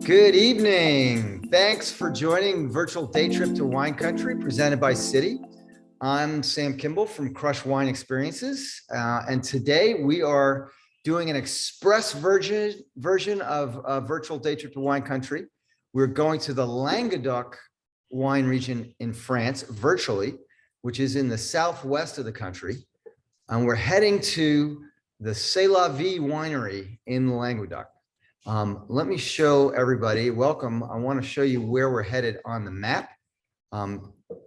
Good evening. Thanks for joining Virtual Day Trip to Wine Country presented by Citi. I'm Sam Kimball from Crush Wine Experiences. And today we are doing an express version of Virtual Day Trip to Wine Country. We're going to the Languedoc wine region in France virtually, which is in the southwest of the country. And we're heading to the C'est La Vie winery in the Languedoc. Let me show everybody, welcome. I want to show you where we're headed on the map.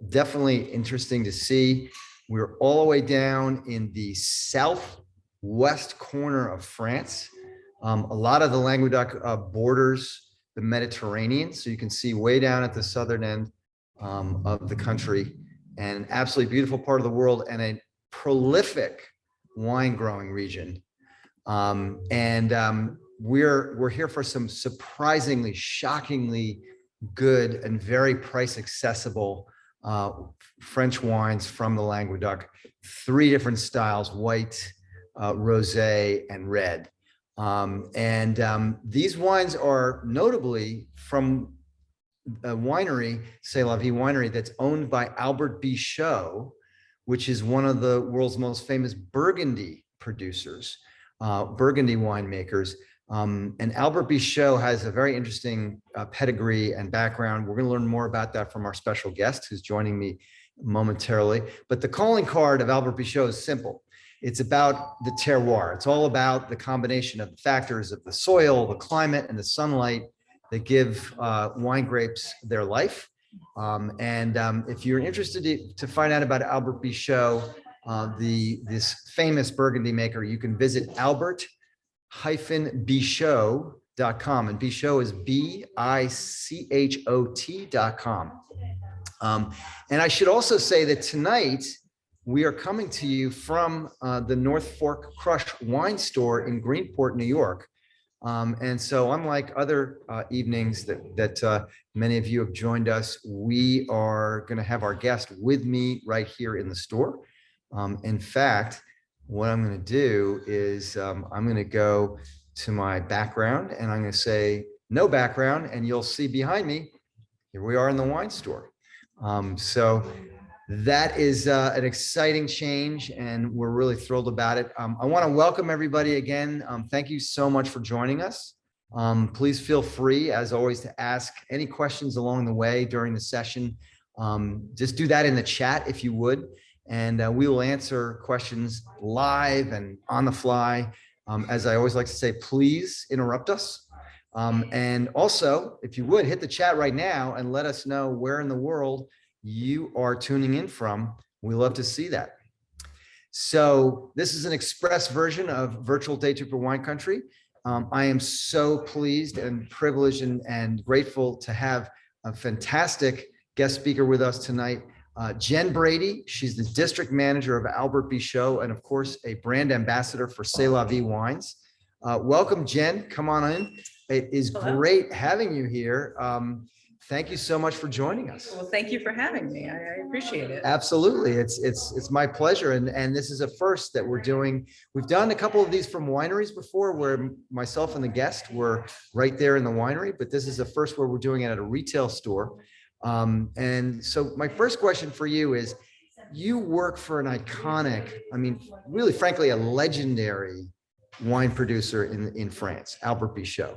Definitely interesting to see. We're all the way down in the southwest corner of France. A lot of the Languedoc borders the Mediterranean. So you can see way down at the southern end of the country, and an absolutely beautiful part of the world and a prolific wine growing region. We're here for some surprisingly, shockingly good and very price accessible French wines from the Languedoc. 3 different styles: white, rosé, and red. These wines are notably from a winery, C'est La Vie winery, that's owned by Albert Bichot, which is one of the world's most famous Burgundy producers, Burgundy winemakers. And Albert Bichot has a very interesting pedigree and background. We're going to learn more about that from our special guest who's joining me momentarily. But the calling card of Albert Bichot is simple. It's about the terroir. It's all about the combination of the factors of the soil, the climate, and the sunlight that give wine grapes their life. If you're interested to find out about Albert Bichot, this famous Burgundy maker, you can visit albert-bichot.com, and Bichot is BICHOT.com. And I should also say that tonight we are coming to you from the North Fork Crush Wine Store in Greenport, New York. And so unlike other evenings that many of you have joined us, we are going to have our guest with me right here in the store. In fact, what I'm going to do is I'm going to go to my background and I'm going to say no background, and you'll see behind me, here we are in the wine store. So that is an exciting change, and we're really thrilled about it. I want to welcome everybody again. Thank you so much for joining us. Please feel free, as always, to ask any questions along the way during the session. Just do that in the chat if you would, and we will answer questions live and on the fly. As I always like to say, please interrupt us. And also, if you would, hit the chat right now and let us know where in the world you are tuning in from. We love to see that. So this is an express version of Virtual Day Trip to Wine Country. I am so pleased and privileged and grateful to have a fantastic guest speaker with us tonight, Jen Brady. She's the district manager of Albert Bichot and, of course, a brand ambassador for C'est La Vie Wines. Welcome, Jen. Come on in. It is great having you here. Thank you so much for joining us. Well, thank you for having me. I appreciate it. Absolutely. It's my pleasure. And this is a first that we're doing. We've done a couple of these from wineries before where myself and the guest were right there in the winery, but this is the first where we're doing it at a retail store. And so my first question for you is, you work for an iconic, I mean, really, frankly, a legendary wine producer in France, Albert Bichot.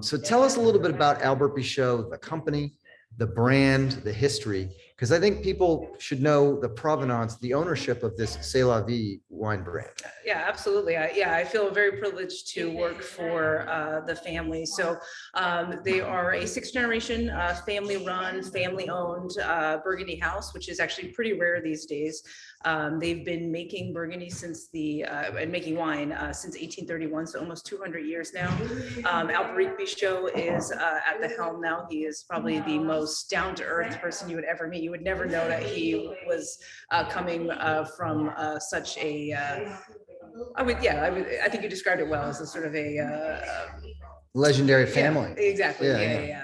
So tell us a little bit about Albert Bichot, the company, the brand, the history, because I think people should know the provenance, the ownership of this C'est La Vie wine brand. Yeah, absolutely. I feel very privileged to work for the family. So they are a 6th generation family-run, family-owned Burgundy house, which is actually pretty rare these days. They've been making Burgundy since and making wine since 1831, so almost 200 years now. Albert Bichot is at the helm now. He is probably the most down-to-earth person you would ever meet. You would never know that he was coming from such a, I think you described it well, as a sort of a legendary family. Yeah, exactly.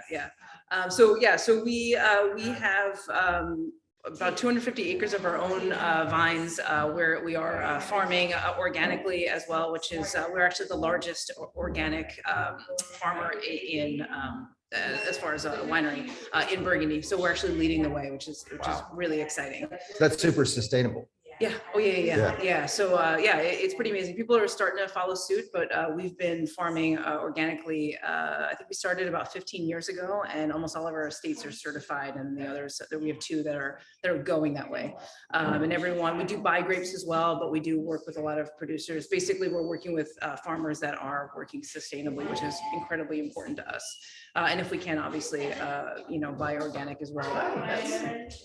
Yeah. So we have about 250 acres of our own vines, where we are farming organically as well, which is we're actually the largest organic farmer in as far as a winery in Burgundy. So we're actually leading the way, which is really exciting. That's super sustainable. Yeah. Oh, yeah. So, it's pretty amazing. People are starting to follow suit, but we've been farming organically. I think we started about 15 years ago, and almost all of our estates are certified, and the others, we have 2 that are going that way. And everyone, we do buy grapes as well, but we do work with a lot of producers. Basically, we're working with farmers that are working sustainably, which is incredibly important to us. And if we can, obviously, buy organic as well.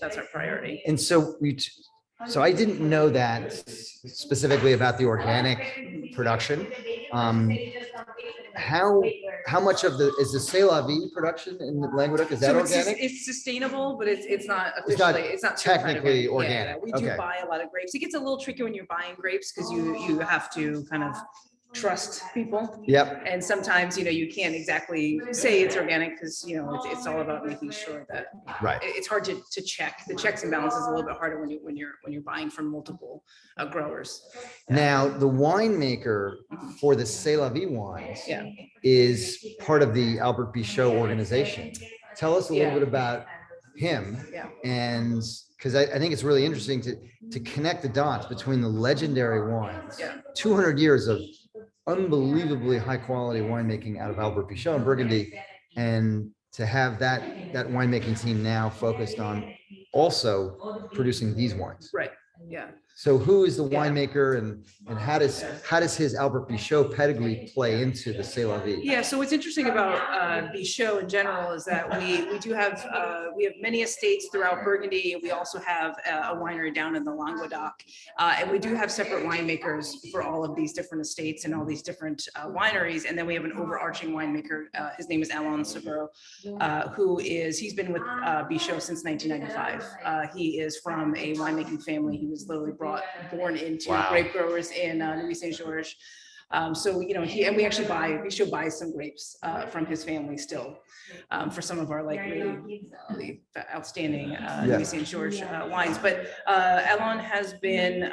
That's our priority. And so I didn't know that specifically about the organic production. How much of is the C'est La Vie production in the Languedoc? Is that organic? It's sustainable, but it's not officially, it's not technically organic. Yeah, we do buy a lot of grapes. It gets a little tricky when you're buying grapes because you have to kind of trust people. Yep. And sometimes, you can't exactly say it's organic because, it's all about making sure that it's hard to check. The checks and balances a little bit harder when you're buying from multiple growers. Now, the winemaker for the C'est La Vie Wines is part of the Albert Bichot organization. Tell us a little bit about him. And because I think it's really interesting to connect the dots between the legendary wines, 200 years of unbelievably high quality winemaking out of Albert Bichot in Burgundy, and to have that winemaking team now focused on also producing these wines. Right. Yeah. So who is the winemaker, and how does his Albert Bichot pedigree play into the C'est La Vie? Yeah, so what's interesting about Bichot in general is that we do have many estates throughout Burgundy. We also have a winery down in the Languedoc, and we do have separate winemakers for all of these different estates and all these different wineries. And then we have an overarching winemaker. His name is Albert Bichot, he's been with Bichot since 1995. He is from a winemaking family. He was literally born into grape growers in Louis Saint George. So, we actually Bichot buys some grapes from his family still for some of our really outstanding Louis Saint George wines. But Alain has been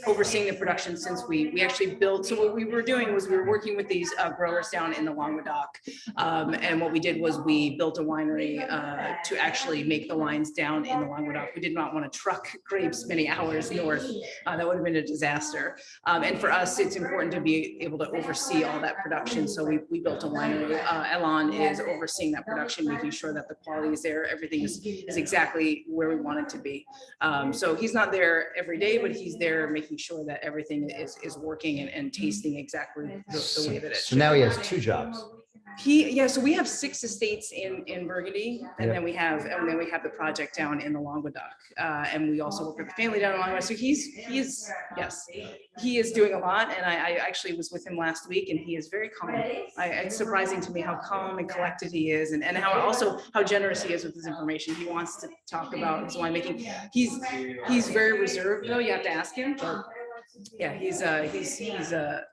overseeing the production since we actually built. So what we were doing was we were working with these growers down in the Languedoc. And what we did was we built a winery to actually make the wines down in the Languedoc. We did not want to truck grapes many hours north. That would have been a disaster. And for us, it's important to be able to oversee all that production. So we built a winery. Alain is overseeing that production, making sure that the quality is there. Everything is exactly where we want it to be. So he's not there every day, but he's there making sure that everything is working and tasting exactly the way that it should. So now he has 2 jobs. So we have 6 estates in Burgundy, and then we have the project down in the Languedoc, and we also work with the family down in Languedoc. So he is doing a lot, and I actually was with him last week, and he is very calm. It's surprising to me how calm and collected he is, and how generous he is with his information. He wants to talk about his winemaking. He's very reserved, though. You have to ask him. But yeah, he's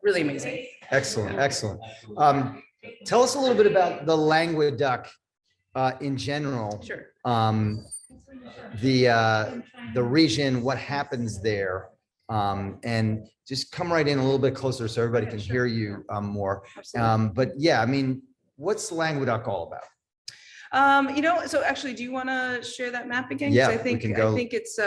really amazing. Excellent. Tell us a little bit about the Languedoc in general. Sure. The region, what happens there, and just come right in a little bit closer so everybody can hear you more. But yeah, I mean, what's Languedoc all about? So actually, do you want to share that map again? Yeah, I think it's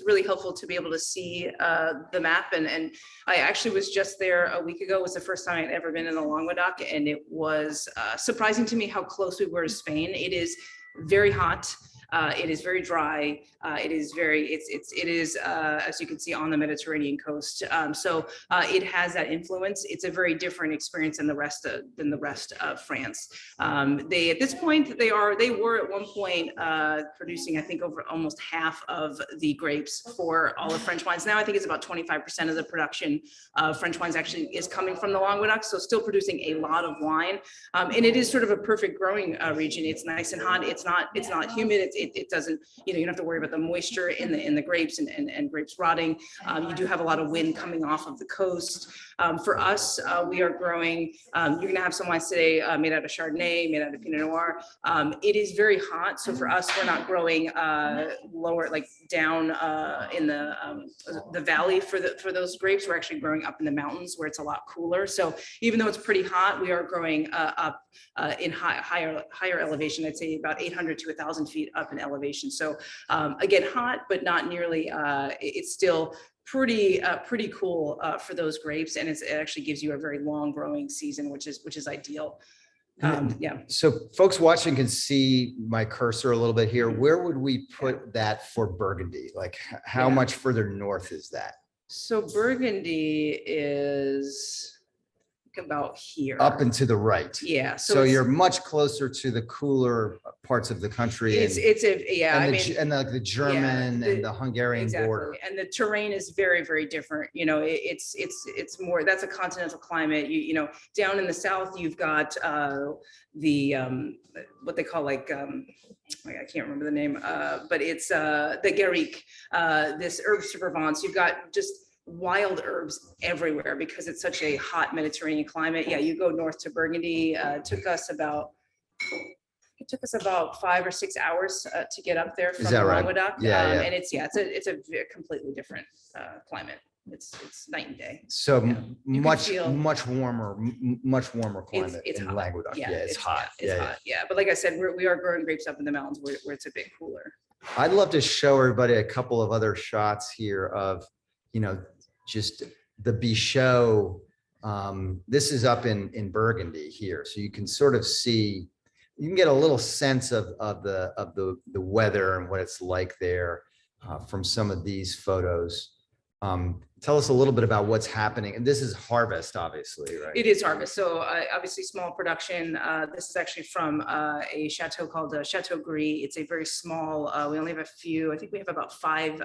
really helpful to be able to see the map. And I actually was just there a week ago. It was the first time I'd ever been in the Languedoc, and it was surprising to me how close we were to Spain. It is very hot. It is very dry. It is as you can see, on the Mediterranean coast. So it has that influence. It's a very different experience than the rest of France. At this point, they were at one point producing, I think, over almost half of the grapes for all of French wines. Now I think it's about 25% of the production of French wines actually is coming from the Languedoc. So still producing a lot of wine, and it is sort of a perfect growing region. It's nice and hot. It's not humid. it doesn't, you don't have to worry about the moisture in the grapes and grapes rotting. You do have a lot of wind coming off of the coast. For us, we are growing, you're going to have some wines today made out of Chardonnay, made out of Pinot Noir. It is very hot. So for us, we're not growing lower, like down in the valley for those grapes. We're actually growing up in the mountains where it's a lot cooler. So even though it's pretty hot, we are growing up in higher elevation. I'd say about 800 to 1,000 feet up in elevation. So again, hot, but not nearly. It's still pretty cool for those grapes, and it actually gives you a very long growing season, which is ideal. Yeah. So folks watching can see my cursor a little bit here. Where would we put that for Burgundy? Like how much further north is that? So Burgundy is about here. Up and to the right. Yeah. So you're much closer to the cooler parts of the country. And the German and the Hungarian border. And the terrain is very, very different. It's more, that's a continental climate. Down in the south, you've got what they call I can't remember the name, but it's the Garrigue, this herbs de Provence. You've got just wild herbs everywhere because it's such a hot Mediterranean climate. Yeah, you go north to Burgundy. It took us about 5 or 6 hours to get up there from Languedoc. Yeah, and it's a completely different climate. It's night and day. So much warmer climate it's in hot. Languedoc. Yeah, it's hot. It's hot. Yeah, but like I said, we are growing grapes up in the mountains where it's a bit cooler. I'd love to show everybody a couple of other shots here of just the Bichot. This is up in Burgundy here, so you can sort of see, you can get a little sense of the weather and what it's like there from some of these photos. Tell us a little bit about what's happening. And this is harvest, obviously, right? It is harvest. So obviously small production. This is actually from a chateau called Chateau Gris. It's a very small, we only have a few, I think we have about 5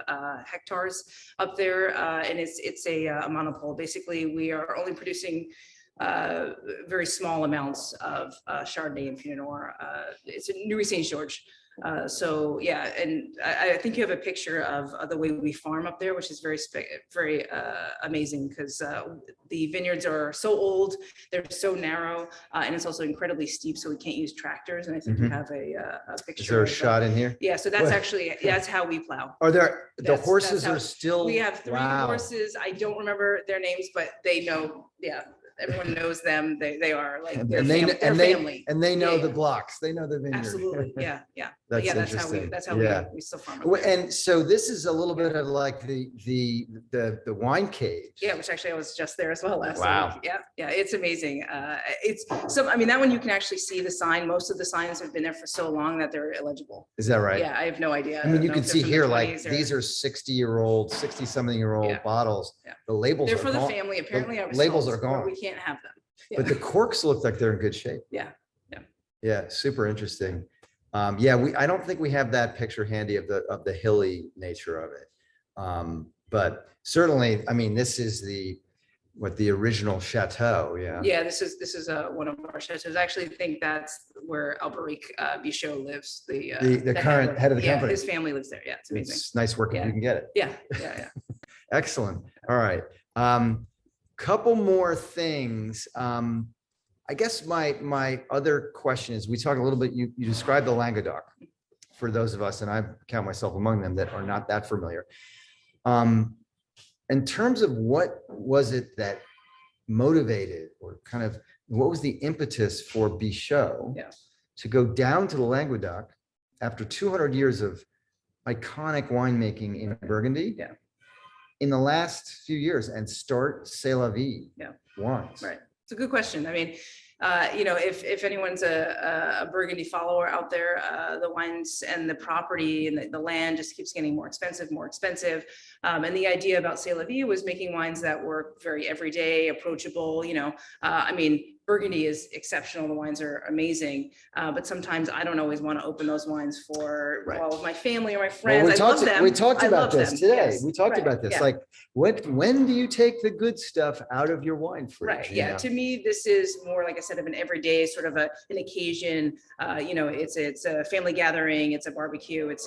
hectares up there. And it's a monopole. Basically, we are only producing very small amounts of Chardonnay and Pinot Noir. It's in Nuit Saint George. So yeah, and I think you have a picture of the way we farm up there, which is very amazing because the vineyards are so old, they're so narrow, and it's also incredibly steep, so we can't use tractors. And I think you have a picture. Is there a shot in here? Yeah, so that's actually, that's how we plow. Are there, the horses are still? We have 3 horses. I don't remember their names, but they know, yeah. Everyone knows them. They are like their family. And they know the blocks. They know the vineyard. Absolutely. Yeah. That's that's how we still farm. And so this is a little bit of like the wine cave. Yeah, which actually I was just there as well last week. Yeah, it's amazing. That one you can actually see the sign. Most of the signs have been there for so long that they're illegible. Is that right? Yeah, I have no idea. I mean, you can see here, like these are 60-something-year-old bottles. Yeah. The labels they're are for gone. the family. Apparently, the labels are gone. We can't have them. Yeah. But the corks look like they're in good shape. Yeah, super interesting. I don't think we have that picture handy of the hilly nature of it. But certainly, I mean, this is the original chateau. Yeah, this is one of our chateaus. I actually think that's where Albert Bichot lives. The current head of the company. His family lives there. Yeah, it's amazing. It's nice work if you can get it. Yeah. Excellent. All right. Couple more things. I guess my other question is, we talked a little bit, you described the Languedoc for those of us, and I count myself among them, that are not that familiar. In terms of what was it that motivated, or kind of what was the impetus for Bichot to go down to the Languedoc after 200 years of iconic winemaking in Burgundy in the last few years and start C'est La Vie Wines? Right. It's a good question. I mean, if anyone's a Burgundy follower out there, the wines and the property and the land just keeps getting more expensive. And the idea about C'est La Vie was making wines that were very everyday, approachable. I mean, Burgundy is exceptional. The wines are amazing. But sometimes I don't always want to open those wines for all of my family or my friends. Well, I love them. we talked about this today. Yes. We talked about this. Like, when do you take the good stuff out of your wine fridge? Right. Yeah. To me, this is more, like I said, of an everyday sort of an occasion. It's a family gathering. It's a barbecue. It's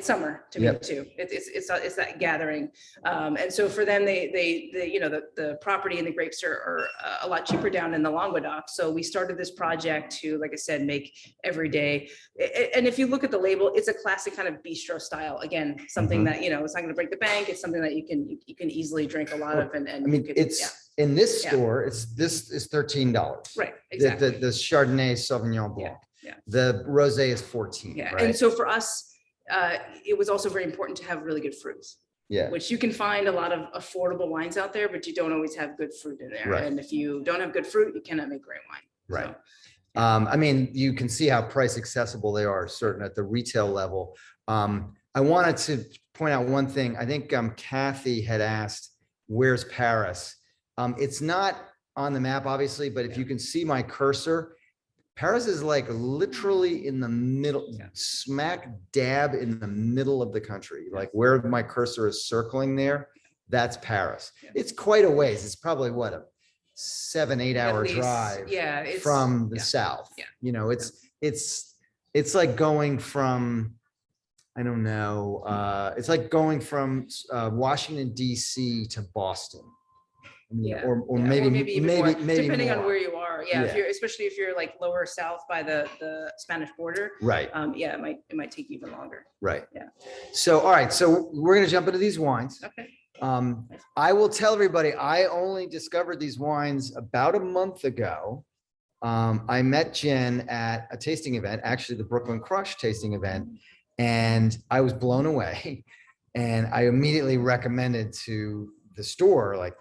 summer to me too. It's that gathering. And so for them, they the property and the grapes are a lot cheaper down in the Languedoc. So we started this project to, like I said, make every day. And if you look at the label, it's a classic kind of bistro style. Again, something that, it's not going to break the bank. It's something that you can easily drink a lot of. And I mean, in this store, this is $13. Right. Exactly. The Chardonnay Sauvignon Blanc. Yeah. The Rosé is $14. Yeah. Right? And so for us, it was also very important to have really good fruits. Yeah. Which you can find a lot of affordable wines out there, but you don't always have good fruit in there. Right. And if you don't have good fruit, you cannot make great wine. Right. So, I mean, you can see how price accessible they are, certain at the retail level. I wanted to point out one thing. I think Kathy had asked, where's Paris? It's not on the map, obviously, but if you can see my cursor, Paris is like literally in the middle, smack dab in the middle of the country. Like where my cursor is circling there, that's Paris. It's quite a ways. It's probably what, a 7-8 hour drive from the south. It's like going from, I don't know, it's like going from Washington, DC to Boston. Or maybe more, depending on where you are. Especially if you're like lower south by the Spanish border. Right. It might take even longer. Right. Yeah. So, all right. So we're going to jump into these wines. Okay. I will tell everybody, I only discovered these wines about a month ago. I met Jen at a tasting event, actually the Brooklyn Crush tasting event, and I was blown away. And I immediately recommended to the store, like,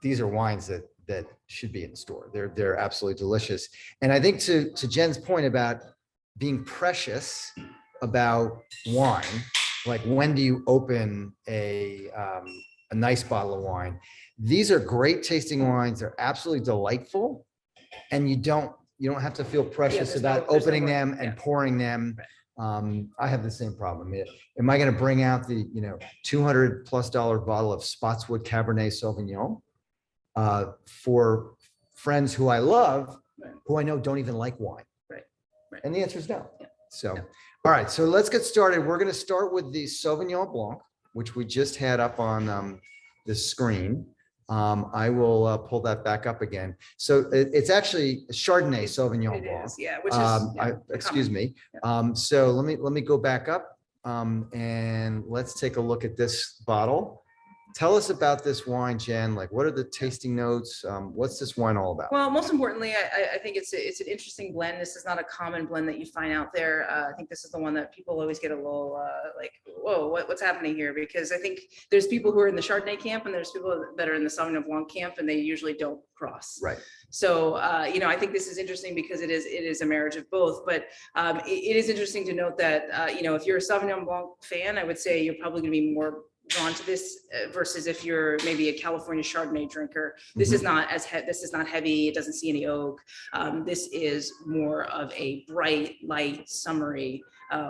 these are wines that should be in the store. They're absolutely delicious. And I think to Jen's point about being precious about wine, like when do you open a nice bottle of wine? These are great tasting wines. They're absolutely delightful. And you don't have to feel precious about opening them and pouring them. I have the same problem. Am I going to bring out the $200+ bottle of Spotswood Cabernet Sauvignon for friends who I love, who I know don't even like wine? Right. And the answer is no. So, all right. So let's get started. We're going to start with the Sauvignon Blanc, which we just had up on the screen. I will pull that back up again. So it's actually Chardonnay Sauvignon Blanc. Which is excuse me. So let me go back up and let's take a look at this bottle. Tell us about this wine, Jen. Like, what are the tasting notes? What's this wine all about? Well, most importantly, I think it's an interesting blend. This is not a common blend that you find out there. I think this is the one that people always get a little like, whoa, what's happening here? Because I think there's people who are in the Chardonnay camp and there's people that are in the Sauvignon Blanc camp, and they usually don't cross. Right. So, I think this is interesting because it is a marriage of both. But it is interesting to note that, if you're a Sauvignon Blanc fan, I would say you're probably going to be more drawn to this versus if you're maybe a California Chardonnay drinker. This is not this is not heavy. It doesn't see any oak. This is more of a bright, light, summery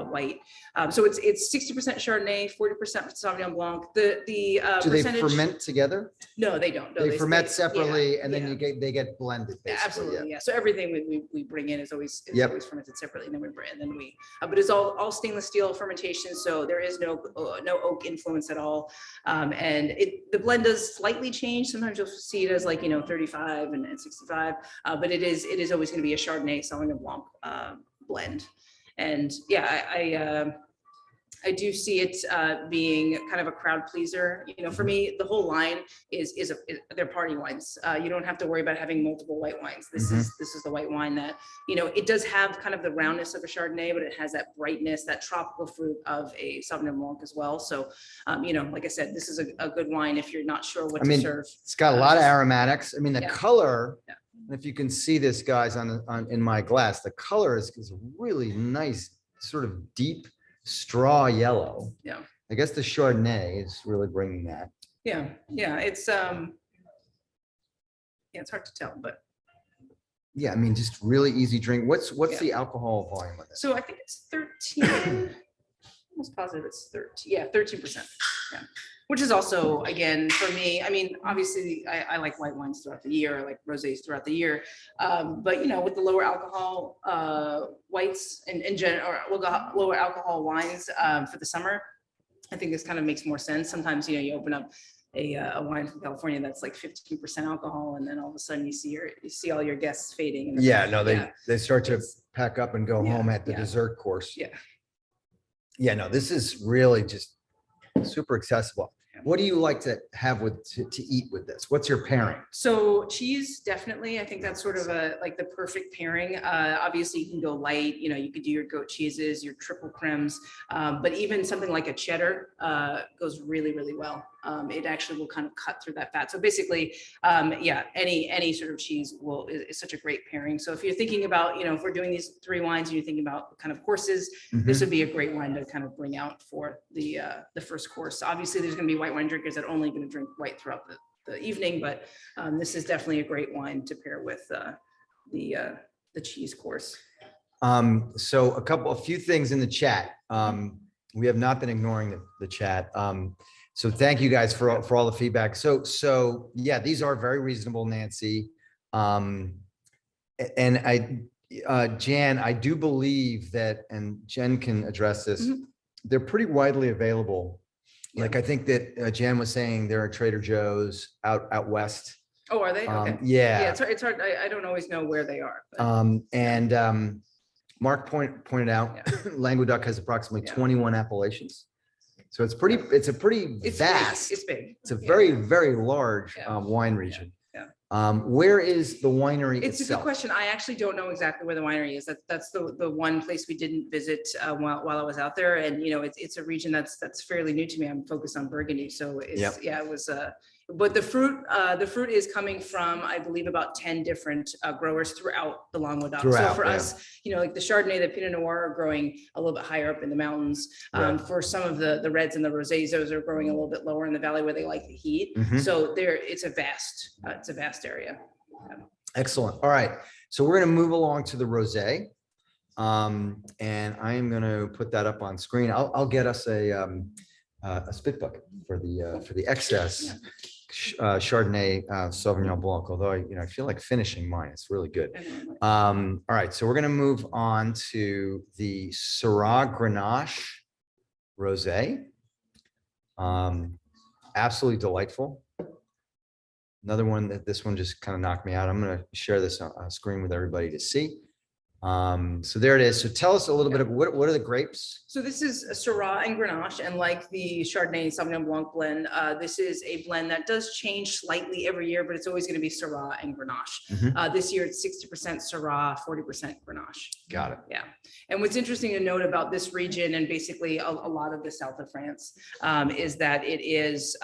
white. So it's 60% Chardonnay, 40% Sauvignon Blanc. The do they ferment together? No, they don't. No, they ferment separately, and then they get blended. Absolutely, yeah. So everything we bring in is always fermented separately, and then we but it's all stainless steel fermentation, so there is no oak influence at all. And the blend does slightly change. Sometimes you'll see it as 35 and 65, but it is always going to be a Chardonnay Sauvignon Blanc blend. And I do see it being kind of a crowd pleaser. For me, the whole line they're party wines. You don't have to worry about having multiple white wines. This is the white wine that, it does have kind of the roundness of a Chardonnay, but it has that brightness, that tropical fruit of a Sauvignon Blanc as well. So, like I said, this is a good wine if you're not sure what to serve. It's got a lot of aromatics. I mean, the color, if you can see this, guys, in my glass, the color is really nice, sort of deep straw yellow. Yeah. I guess the Chardonnay is really bringing that. Yeah. It's Yeah, it's hard to tell, but. Yeah, I mean, just really easy drink. What's Yeah. the alcohol volume with this? So I think it's 13, almost positive it's 13, yeah, 13%. Yeah. Which is also, again, for me, I mean, obviously I like white wines throughout the year, I like rosés throughout the year. But you know, with the lower alcohol whites and lower alcohol wines for the summer, I think this kind of makes more sense. Sometimes, you know, you open up a wine from California that's like 15% alcohol, and then all of a sudden you see all your guests fading. In the Yeah, back. no, they start to It's- pack up and go Yeah, home at the yeah. dessert course. Yeah. Yeah, no, this is really just super accessible. What do you like to have to eat with this? What's your pairing? So cheese, definitely. I think that's sort of like the perfect pairing. Obviously you can go light, you know, you could do your goat cheeses, your triple cremes, but even something like a cheddar goes really, really well. It actually will kind of cut through that fat. So basically, yeah, any sort of cheese is such a great pairing. So if you're thinking about, you know, if we're doing these 3 wines and you're thinking about kind of courses, this would be a great wine to kind of bring out for the first course. Obviously, there's going to be white wine drinkers that are only going to drink white throughout the evening, but this is definitely a great wine to pair with the cheese course. So a few things in the chat. We have not been ignoring the chat. So thank you guys for all the feedback. So yeah, these are very reasonable, Nancy. And Jan, I do believe that, and Jen can address this, they're pretty widely available. Yeah. Like I think that Jan was saying there are Trader Joe's out west. Oh, are they? Okay. Yeah. Yeah, it's hard. I don't always know where they are. But. Mark pointed out, Languedoc has approximately 21 appellations. So it's a pretty vast. It's big. It's a very, very large wine region. Where is the winery It's itself? a good question. I actually don't know exactly where the winery is. That's the one place we didn't visit while I was out there. And, you know, it's a region that's fairly new to me. I'm focused on Burgundy. So it's, it was, but the fruit is coming from, I believe, about 10 different growers throughout the Languedoc. So for us, you know, like the Chardonnay, the Pinot Noir are growing a little bit higher up in the mountains. For some of the reds and the rosés, those are growing a little bit lower in the valley where they like the heat. So it's a vast area. Excellent. All right. So we're going to move along to the rosé. And I am going to put that up on screen. I'll get us a spit bucket for the excess Chardonnay Sauvignon Blanc, although I feel like finishing mine. It's really good. All right, so we're going to move on to the Syrah Grenache Rosé. Absolutely delightful. Another one this one just kind of knocked me out. I'm going to share this on screen with everybody to see. So there it is. So tell us a little bit of what are the grapes? So this is a Syrah and Grenache, and like the Chardonnay Sauvignon Blanc blend, this is a blend that does change slightly every year, but it's always going to be Syrah and Grenache. This year it's 60% Syrah, 40% Grenache. Got it. Yeah. And what's interesting to note about this region and basically a lot of the south of France is that it is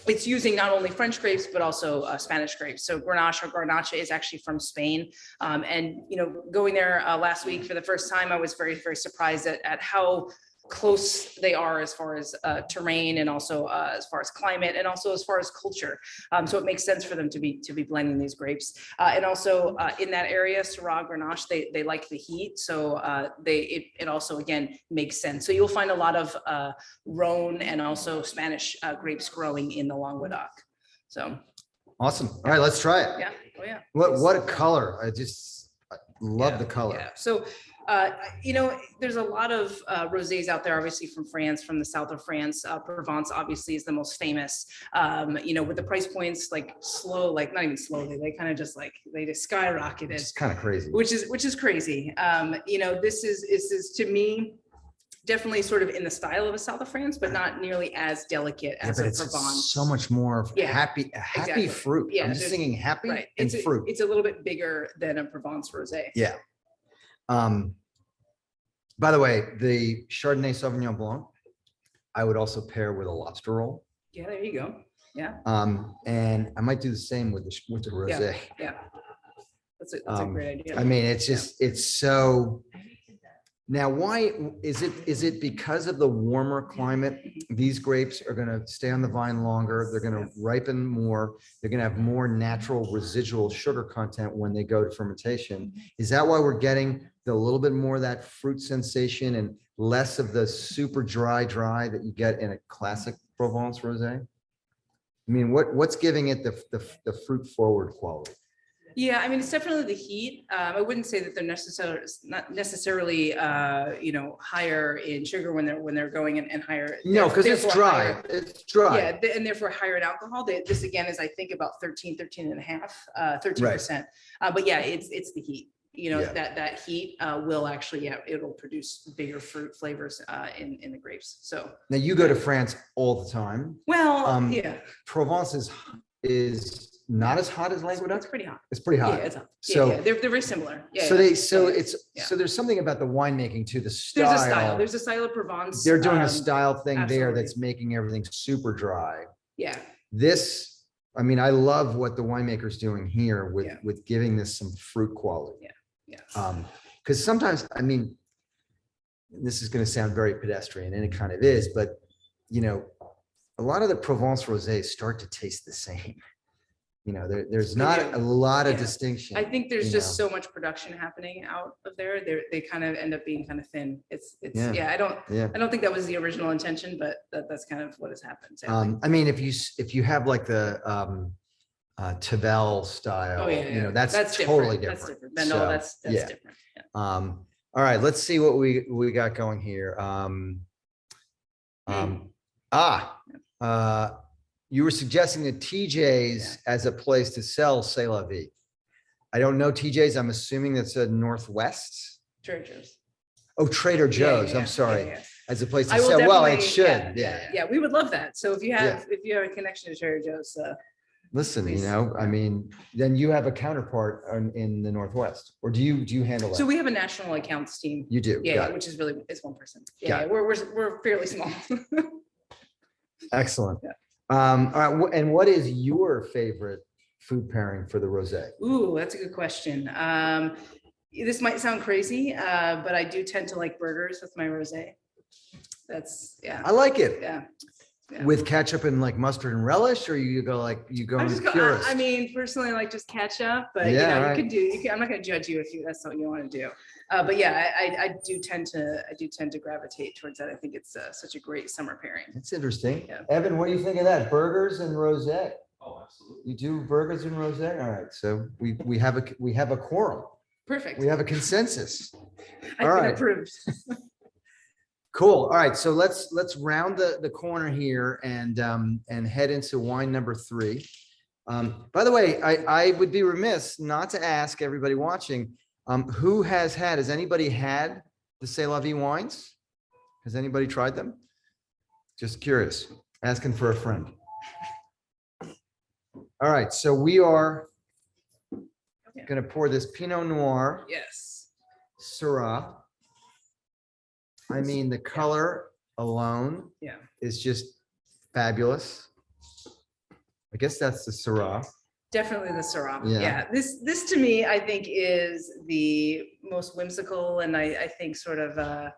it's using not only French grapes, but also Spanish grapes. So Grenache or Garnacha is actually from Spain. And, you know, going there last week for the first time, I was very, very surprised at how close they are as far as terrain and also as far as climate and also as far as culture. So it makes sense for them to be blending these grapes. And also in that area, Syrah, Grenache, they like the heat. So it also, again, makes sense. So you'll find a lot of Rhone and also Spanish grapes growing in the Languedoc. So. Awesome. All right, let's try it. Yeah. Oh yeah. What a color. I love the color. Yeah. So, you know, there's a lot of rosés out there, obviously from France, from the south of France. Provence obviously is the most famous. You know, with the price points like not even slowly, they kind of just skyrocketed. It's kind of crazy. Which is crazy. You know, this is to me definitely sort of in the style of a south of France, but not nearly as delicate as a Provence. So much more of happy exactly. fruit. Yeah, I'm just thinking happy and fruit. It's a little bit bigger than a Provence rosé. Yeah. By the way, the Chardonnay Sauvignon Blanc, I would also pair with a lobster roll. Yeah, there you go. Yeah. And I might do the same with the rosé. Yeah. That's a great idea. I mean, it's just it's so Now, why is it because of the warmer climate? These grapes are going to stay on the vine longer. They're going to ripen more. They're going to have more natural residual sugar content when they go to fermentation. Is that why we're getting the little bit more of that fruit sensation and less of the super dry that you get in a classic Provence rosé? I mean, what's giving it the fruit forward quality? Yeah, I mean, it's definitely the heat. I wouldn't say that they're not necessarily, you know, higher in sugar when they're going and higher. No, because it's dry. Higher, it's dry. Yeah, and therefore higher in alcohol. This again is, I think, about 13 and a half, 13%. But yeah, it's the heat. You know, that heat will actually, it'll produce bigger fruit flavors in the grapes. So now you go to France all the time. Well, yeah, Provence is not as hot as Languedoc. It's pretty hot. It's pretty hot. Yeah, it's hot. So they're very similar. So there's something about the winemaking too. The style. There's a style. There's a style of Provence. They're doing a style thing there absolutely. that's making everything super dry. Yeah. This, I mean, I love what the winemaker's doing here with giving this some fruit quality. Yeah. Because sometimes, I mean, this is going to sound very pedestrian, and it kind of is, but you know, a lot of the Provence rosés start to taste the same. You know, there's not a lot of distinction. I think there's just so much production happening out of there. They kind of end up being kind of thin. I don't think that was the original intention, but that's kind of what has happened. I mean, if you have like the Tavel style, you know, that's totally different. That's different. That's different. Yeah. All right, let's see what we got going here. You were suggesting that TJ's as a place to sell C'est La Vie. I don't know TJ's. I'm assuming that's a Northwest. Trader Joe's. Oh, Trader Joe's. I'm sorry. Yeah. As a place to sell. Well, it should. Yeah. We would love that. So if you have a connection to Trader Joe's, listen, you know, I mean, then you have a counterpart in the Northwest, or do you handle that? So we have a national accounts team. You do. Yeah, which is really, it's one person. Yeah, we're fairly small. Excellent. Yeah. All right, and what is your favorite food pairing for the rosé? Ooh, that's a good question. This might sound crazy, but I do tend to like burgers with my rosé. I like it. Yeah. With ketchup and like mustard and relish, or you go purist? I mean, personally, I like just ketchup, but you know, I'm not going to judge you if that's what you want to do. But yeah, I do tend to gravitate towards that. I think it's such a great summer pairing. It's interesting. Yeah. Evan, what do you think of that? Burgers and rosé? Oh, absolutely. You do burgers and rosé? All right. So we have a quorum. Perfect. We have a consensus. I've been approved. Cool. All right. So let's round the corner here and head into wine number 3. By the way, I would be remiss not to ask everybody watching, who has anybody had the C'est La Vie wines? Has anybody tried them? Just curious, asking for a friend. All right. So we are going to pour this Pinot Noir. Yes. Syrah. I mean, the color alone is just fabulous. I guess that's the Syrah. Definitely the Syrah. Yeah. This to me, I think, is the most whimsical, and I think sort of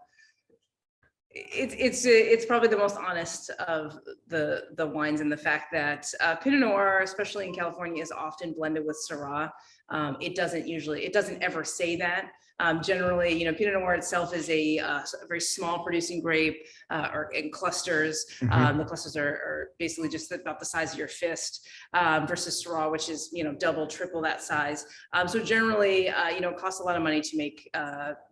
it's probably the most honest of the wines, in the fact that Pinot Noir, especially in California, is often blended with Syrah. It doesn't ever say that. Generally, you know, Pinot Noir itself is a very small producing grape, or in clusters. The clusters are basically just about the size of your fist, versus Syrah, which is, you know, double, triple that size. So generally, you know, it costs a lot of money to make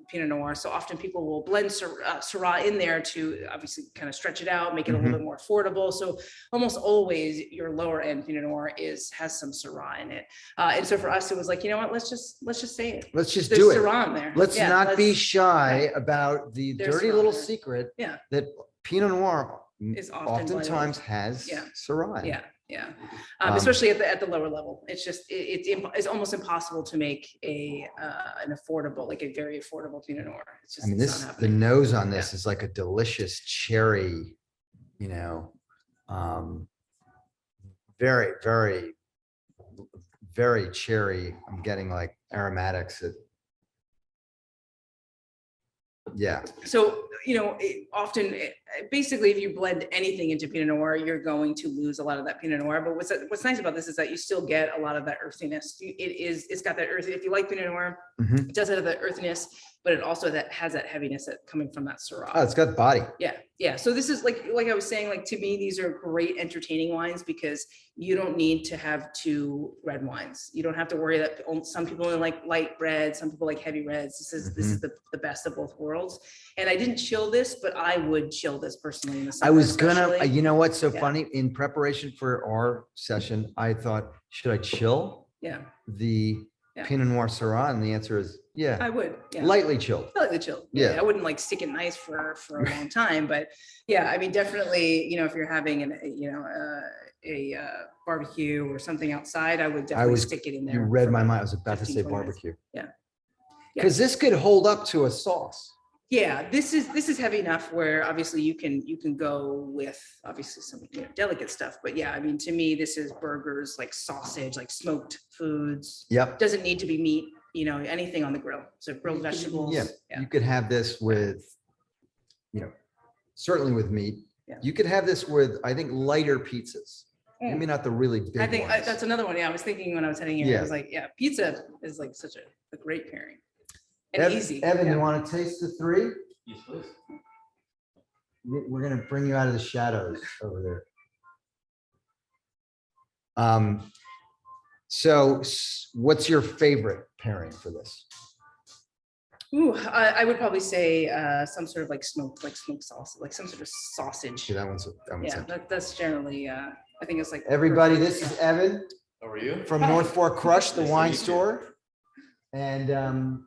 Pinot Noir. So often people will blend Syrah in there to obviously kind of stretch it out, make it a little bit more affordable. So almost always your lower end Pinot Noir has some Syrah in it. And so for us, it was like, you know what, let's just say it. Let's just do it. Syrah in there. Let's not be shy about the dirty little secret that Pinot Noir is oftentimes has Syrah. Yeah. Especially at the lower level. It's just, it's almost impossible to make an affordable, like a very affordable Pinot Noir. It's just, I mean, the nose on this is like a delicious cherry, you know, very, very, very cherry. I'm getting like aromatics that Yeah. So, often, basically, if you blend anything into Pinot Noir, you're going to lose a lot of that Pinot Noir. But what's nice about this is that you still get a lot of that earthiness. It's got that earthy. If you like Pinot Noir, Mhm. it does have that earthiness, but it also has that heaviness coming from that Syrah. Oh, it's got body. Yeah. So this is like I was saying, like to me, these are great entertaining wines because you don't need to have two red wines. You don't have to worry that some people only like light red, some people like heavy reds. This is the best of both worlds. And I didn't chill this, but I would chill this personally in the summer. I was gonna, especially. you know what's so Yeah. funny? In preparation for our session, I thought, should I chill Yeah, the Yeah. Pinot Noir Syrah? And the answer is, yeah, I would. Yeah. lightly chilled. I like the chill. Yeah. I wouldn't like stick it in ice for a long time, but yeah, I mean, definitely, if you're having a barbecue or something outside, I would definitely stick it in there. You read for my about mind. I was about to 15, say 20 minutes. barbecue. Yeah. Because this could hold up to a sauce. Yeah, this is heavy enough where obviously you can go with obviously some delicate stuff, but yeah, I mean, to me, this is burgers, like sausage, like smoked foods. Yep. Doesn't need to be meat, anything on the grill. So grilled vegetables. Yeah. You could have this with, certainly with meat. Yeah. You could have this with, I think, lighter pizzas. Maybe not the really big I think ones. that's another one. Yeah, I was thinking when I was heading here, I was like, yeah, pizza is like such a great pairing. And easy. Evan, yeah. you want to taste the three? Yes, please. We're gonna bring you out of the shadows over there. So what's your favorite pairing for this? Ooh, I would probably say some sort of like smoked sauce, like some sort of sausage. Yeah, that one's Yeah, that's generally, I think it's like. everybody, perfect. this is Evan How are you? from North Fork Crush, the Nice to wine meet you. store. And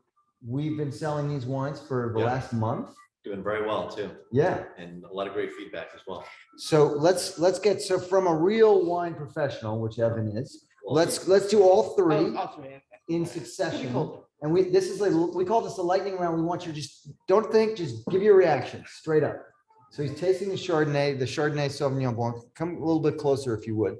we've been selling these wines for the Yeah. last month. Doing very well too, Yeah. and a lot of great feedback as well. So let's get, so from a real wine professional, which Evan is, let's do all three Oh, all three. Okay. in succession. And this is like, we call this the lightning round. We want you to don't think, just give your reaction straight up. So he's tasting the Chardonnay Sauvignon Blanc. Come a little bit closer if you would.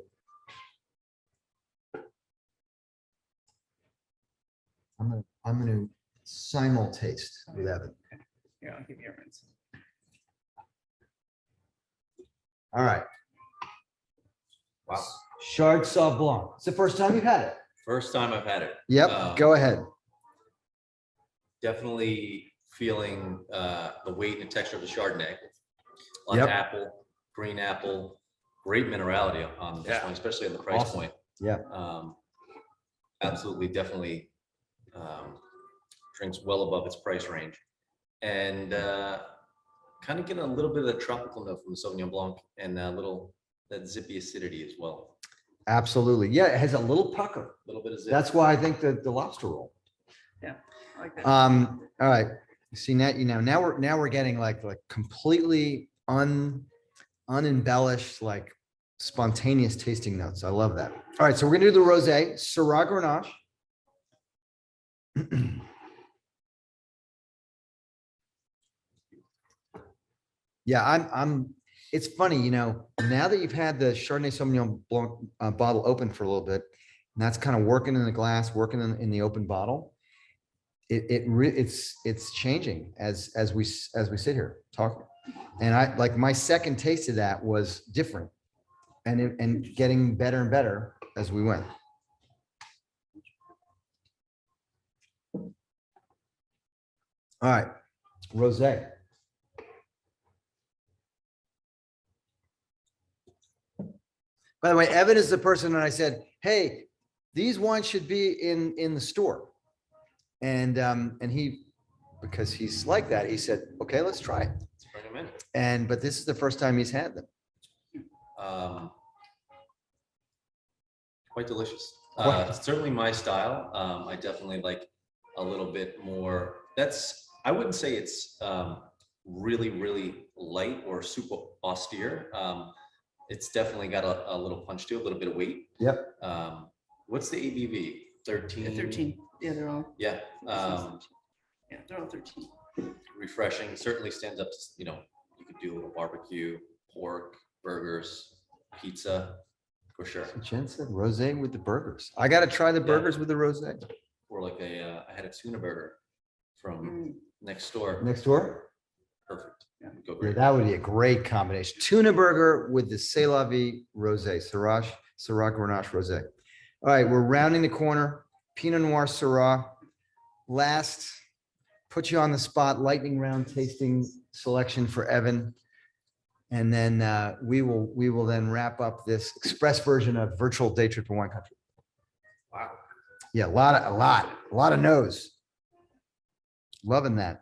I'm gonna simul taste with Evan. Here, I'll give you a rinse. All right. Wow. Chard Sauv Blanc. It's the first time you've had it. First time I've had it. Yep, go ahead. Definitely feeling the weight and texture of the Chardonnay. A lot Yep. of apple, green apple, great minerality on this one, especially at the price Awesome. point. Yeah. Absolutely, definitely drinks well above its price range. And kind of getting a little bit of the tropical note from the Sauvignon Blanc and a little that zippy acidity as well. Absolutely. Yeah, it has a little pucker. A little bit of zip. That's why I think the lobster roll. Yeah, I like that. All right. See now we're getting like completely unembellished, like spontaneous tasting notes. I love that. All right, so we're gonna do the rosé, Syrah Grenache. Yeah, it's funny, now that you've had the Chardonnay Sauvignon Blanc bottle open for a little bit, and that's kind of working in the glass, working in the open bottle. It's changing as we sit here talking. And my second taste of that was different and getting better and better as we went. All right, rosé. By the way, Evan is the person that I said, hey, these wines should be in the store. And he, because he's like that, he said, okay, let's try it. Let's bring them in. But this is the first time he's had them. Quite delicious. Quite. It's certainly my style. I definitely like a little bit more. I wouldn't say it's really, really light or super austere. It's definitely got a little punch to it, a little bit of weight. Yep. What's the ABV? 13? Yeah, 13. Yeah, they're all. Yeah. Yeah, they're all 13. Refreshing. Certainly stands up to, you could do a little barbecue, pork, burgers, pizza, for sure. Jen said rosé with the burgers. I got to try the burgers with the rosé. Or like I had a tuna burger from next door. Next door? Perfect. Go Yeah, great. that would be a great combination. Tuna burger with the C'est La Vie Rosé, Syrah Grenache Rosé. All right, we're rounding the corner. Pinot Noir Syrah. Last, put you on the spot, lightning round tasting selection for Evan. And then we will then wrap up this express version of virtual day trip to wine country. Wow. Yeah, a lot of no's. Loving that.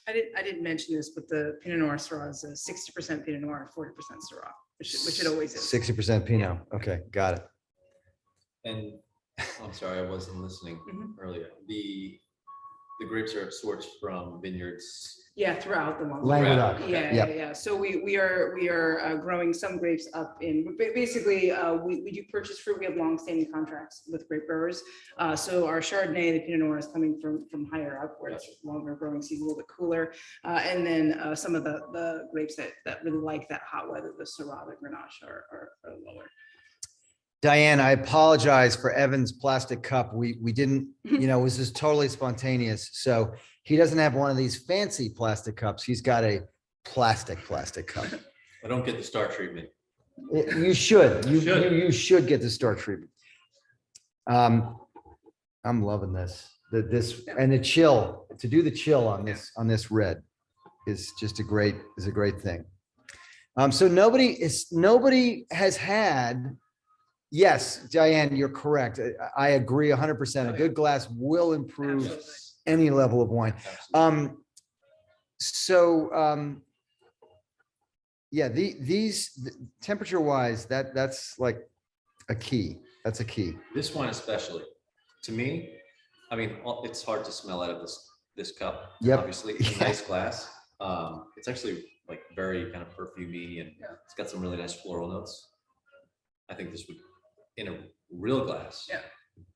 I didn't mention this, but the Pinot Noir Syrah is a 60% Pinot Noir, 40% Syrah, which it always is. 60% Pinot. Okay, got it. And I'm sorry, I wasn't listening Mhm. earlier. The grapes are sourced from vineyards. Yeah, throughout the month. Languedoc. Okay. Yeah. So we are growing some grapes up in, basically, we do purchase fruit. We have longstanding contracts with grape growers. So our Chardonnay, the Pinot Noir is coming from higher up where it's longer growing season, a little bit cooler. And then some of the grapes that really like that hot weather, the Syrah, the Grenache are lower. Diane, I apologize for Evan's plastic cup. We didn't, it was just totally spontaneous. So he doesn't have one of these fancy plastic cups. He's got a plastic cup. I don't get the star treatment. You should. You Should. you should get the star treatment. I'm loving this. This and the chill, to do the chill on this red is just a great thing. So nobody has had. Yes, Diane, you're correct. I agree 100%. A good glass will improve Absolutely. any level of wine. Absolutely. Yeah, these temperature wise, that's like a key. That's a key. This wine especially, to me, I mean, it's hard to smell out of this cup. Yep. Obviously, it's a nice glass. It's actually like very kind of perfumey and it's got some really nice floral notes. I think this would, in a real glass,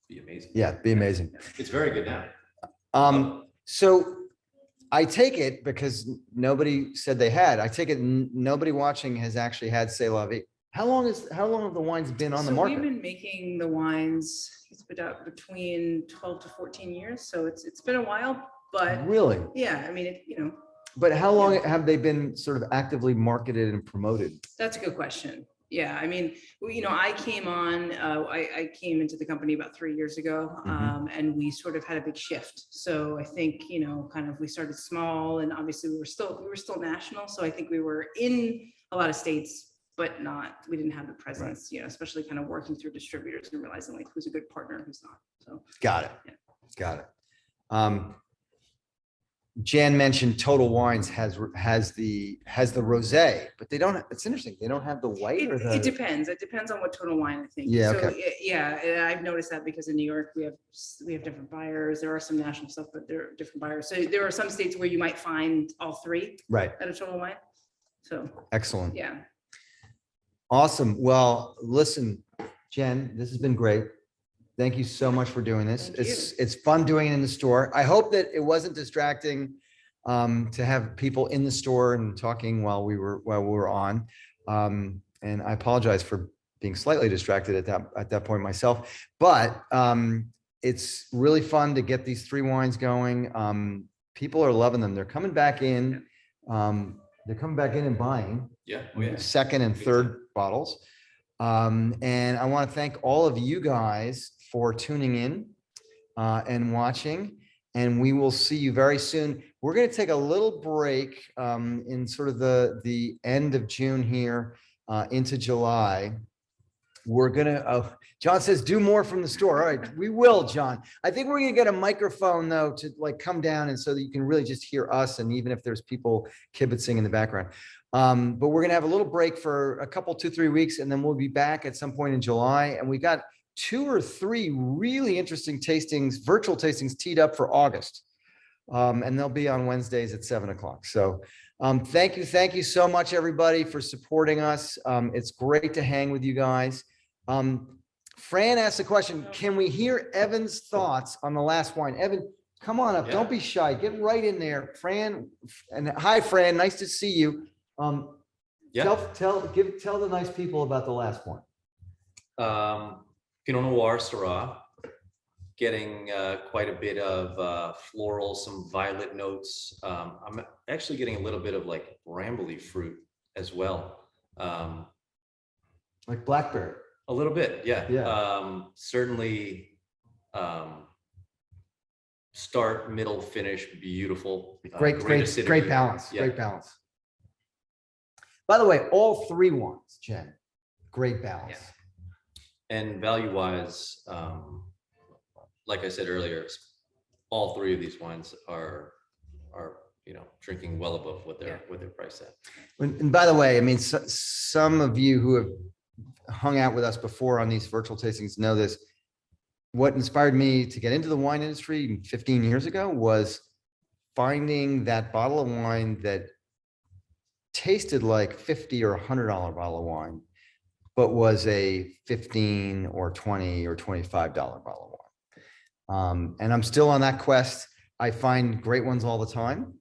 be amazing. Yeah, be amazing. It's very good now. So I take it, because nobody said they had, I take it nobody watching has actually had C'est La Vie. How long have the wines been on the So market? we've been making the wines, it's been out between 12 to 14 years. So it's been a while, but Really? yeah, I mean, But how long have they been sort of actively marketed and promoted? that's a good question. Yeah, I mean, I came on, I came into the company about 3 years ago, and we sort of had a big shift. So I think, kind of we started small, and obviously we were still national. So I think we were in a lot of states, but we didn't have the presence, especially kind of working through distributors and realizing like who's a good partner and who's not. So Got it. Yeah. Got it. Jan mentioned Total Wines has the rosé, but they don't. It's interesting. They don't have the white or the. It depends. It depends on what Total Wine, I think. Yeah, So, okay. yeah, and I've noticed that because in New York we have different buyers. There are some national stuff, but there are different buyers. So there are some states where you might find all three Right. at a Total Wine. So Excellent. yeah. Awesome. Well, listen, Jen, this has been great. Thank you so much for doing this. Thank you. It's fun doing it in the store. I hope that it wasn't distracting to have people in the store and talking while we were on. And I apologize for being slightly distracted at that point myself. But it's really fun to get these three wines going. People are loving them. They're coming back in. They're coming back in and buying. Yeah. Oh, yeah. Second and third bottles. And I want to thank all of you guys for tuning in and watching. And we will see you very soon. We're going to take a little break in sort of the end of June here into July. We're going to, John says, do more from the store. All right, we will, John. I think we're going to get a microphone though, to like come down and so that you can really just hear us. And even if there's people kibitzing in the background. But we're going to have a little break for a couple, 2-3 weeks, and then we'll be back at some point in July. And we got 2 or 3 really interesting tastings, virtual tastings teed up for August. And they'll be on Wednesdays at 7 o'clock. So thank you so much, everybody, for supporting us. It's great to hang with you guys. Fran asked a question. Can we hear Evan's thoughts on the last wine? Evan, come on up. Yeah. Don't be shy. Get right in there. Fran, and hi, Fran. Nice to see you. Yeah. Tell the nice people about the last one. Pinot Noir Syrah getting quite a bit of floral, some violet notes. I'm actually getting a little bit of like brambly fruit as well. Like blackberry. A little bit, yeah. Yeah. Certainly start, middle, finish, beautiful. Great acidity. balance. Yeah. Great balance. By the way, all three wines, Jen, great balance. Yeah. And value-wise, like I said earlier, all three of these wines are drinking well above what they're priced at. And by the way, I mean, some of you who have hung out with us before on these virtual tastings know this. What inspired me to get into the wine industry 15 years ago was finding that bottle of wine that tasted like $50 or $100 bottle of wine, but was a $15 or $20 or $25 bottle of wine. And I'm still on that quest. I find great ones all the time.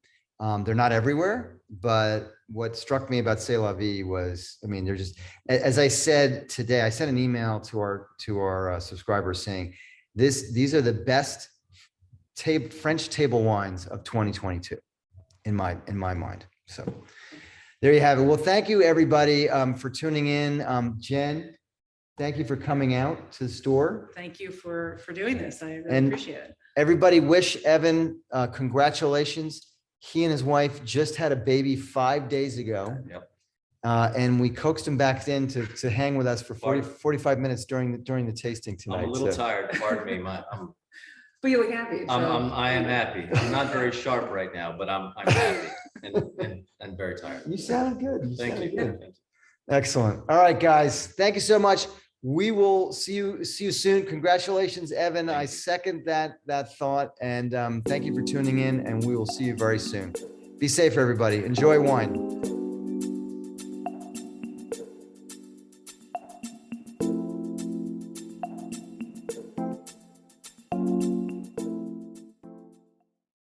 They're not everywhere, but what struck me about C'est La Vie was, I mean, they're just, as I said today, I sent an email to our subscribers saying, these are the best French table wines of 2022 in my mind. So there you have it. Well, thank you everybody for tuning in. Jen, thank you for coming out to the store. Thank you for doing this. I really appreciate it. Everybody wish Evan congratulations. He and his wife just had a baby 5 days ago. Yep. And we coaxed him back in to hang with us for 45 minutes during the tasting tonight. I'm a little tired, pardon me. But you look happy. I am happy. I'm not very sharp right now, but I'm happy and very tired. You sounded good. Thank you. Good. Excellent. All right, guys. Thank you so much. We will see you soon. Congratulations, Evan. I second that thought. And thank you for tuning in, and we will see you very soon. Be safe, everybody. Enjoy wine.